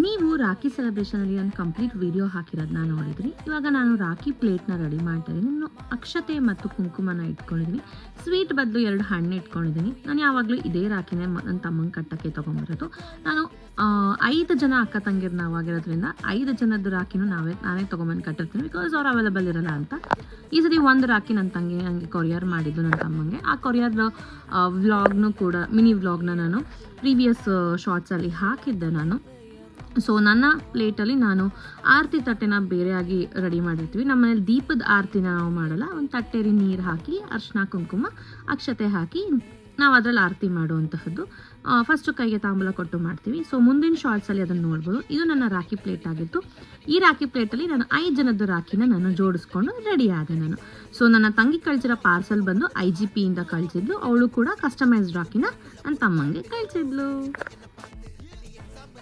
ನೀವು ರಾಖಿ ಸೆಲೆಬ್ರೇಷನಲ್ಲಿ ನಾನು complete video ಹಾಕಿರೋದನ್ನ ನೋಡಿದ್ರಿ. ಇವಾಗ ನಾನು ರಾಖಿ ಪ್ಲೇಟ್ನ ರೆಡಿ ಮಾಡ್ತಾಯಿದ್ದೀನಿ. ನಾನು ಅಕ್ಷತೆ ಮತ್ತು ಕುಂಕುಮನ ಇಟ್ಕೊಂಡಿದ್ದೀನಿ. ಸ್ವೀಟ್ ಬದಲು 2 ಹಣ್ಣು ಇಟ್ಕೊಂಡಿದ್ದೀನಿ. ನಾನು ಯಾವಾಗಲೂ ಇದೇ ರಾಖಿನೇ ನನ್ನ ತಮ್ಮಂಗೆ ಕಟ್ಟೋಕ್ಕೆ ತೊಗೊಂಬರೋದು. ನಾನು 5 ಜನ ಅಕ್ಕ ತಂಗಿರು ನಾವಾಗಿರೋದ್ರಿಂದ 5 ಜನದ್ದು ರಾಖಿನೂ ನಾನೇ ತೊಗೊಂಬಂದು ಕಟ್ಟಿರ್ತೀನಿ, ಬಿಕಾಸ್ ಅವ್ರು ಅವೈಲೇಬಲ್ ಇರೋಲ್ಲ ಅಂತ. ಈ ಸತಿ ಒಂದು ರಾಖಿ ನನ್ನ ತಂಗಿ ನನಗೆ ಕೊರಿಯರ್ ಮಾಡಿದ್ದು ನನ್ನ ತಮ್ಮಂಗೆ. ಆ ಕೊರಿಯರ್ ವ್ಲಾಗ್ನು ಕೂಡ ಮಿನಿ ವ್ಲಾಗ್ನ ನಾನು ಪ್ರೀವಿಯಸ್ ಶಾರ್ಟ್ಸಲ್ಲಿ ಹಾಕಿದ್ದೆ ನಾನು. ಸೊ ನನ್ನ ಪ್ಲೇಟಲ್ಲಿ ನಾನು ಆರತಿ ತಟ್ಟೆನ ಬೇರೆಯಾಗಿ ರೆಡಿ ಮಾಡಿರ್ತೀವಿ. ನಮ್ಮ ಮನೇಲಿ ದೀಪದ ಆರತಿನ ನಾವು ಮಾಡಲ್ಲ. ಒಂದು ತಟ್ಟೆಯಲ್ಲಿ ನೀರು ಹಾಕಿ ಅರಿಶಿನ ಕುಂಕುಮ ಅಕ್ಷತೆ ಹಾಕಿ ನಾವು ಅದರಲ್ಲಿ ಆರತಿ ಮಾಡುವಂತಹದ್ದು. ಫಸ್ಟು ಕೈಗೆ ತಾಂಬೂಲ ಕೊಟ್ಟು ಮಾಡ್ತೀವಿ. ಸೊ ಮುಂದಿನ ಶಾರ್ಟ್ಸಲ್ಲಿ ಅದನ್ನು ನೋಡ್ಬೋದು. ಇದು ನನ್ನ ರಾಖಿ ಪ್ಲೇಟ್ ಆಗಿತ್ತು. ಈ ರಾಖಿ ಪ್ಲೇಟಲ್ಲಿ ನಾನು 5 ಜನದ ರಾಖಿನ ನಾನು ಜೋಡಿಸ್ಕೊಂಡು ರೆಡಿ ಆದೆ ನಾನು. ಸೊ ನನ್ನ ತಂಗಿ ಕಳಿಸಿರೋ ಪಾರ್ಸಲ್ ಬಂದು IGP ಇಂದ ಕಳಿಸಿದ್ಲು. ಅವಳು ಕೂಡ ಕಸ್ಟಮೈಸ್ಡ್ ರಾಖಿನ ನನ್ನ ತಮ್ಮಂಗೆ ಕಳಿಸಿದ್ಲು.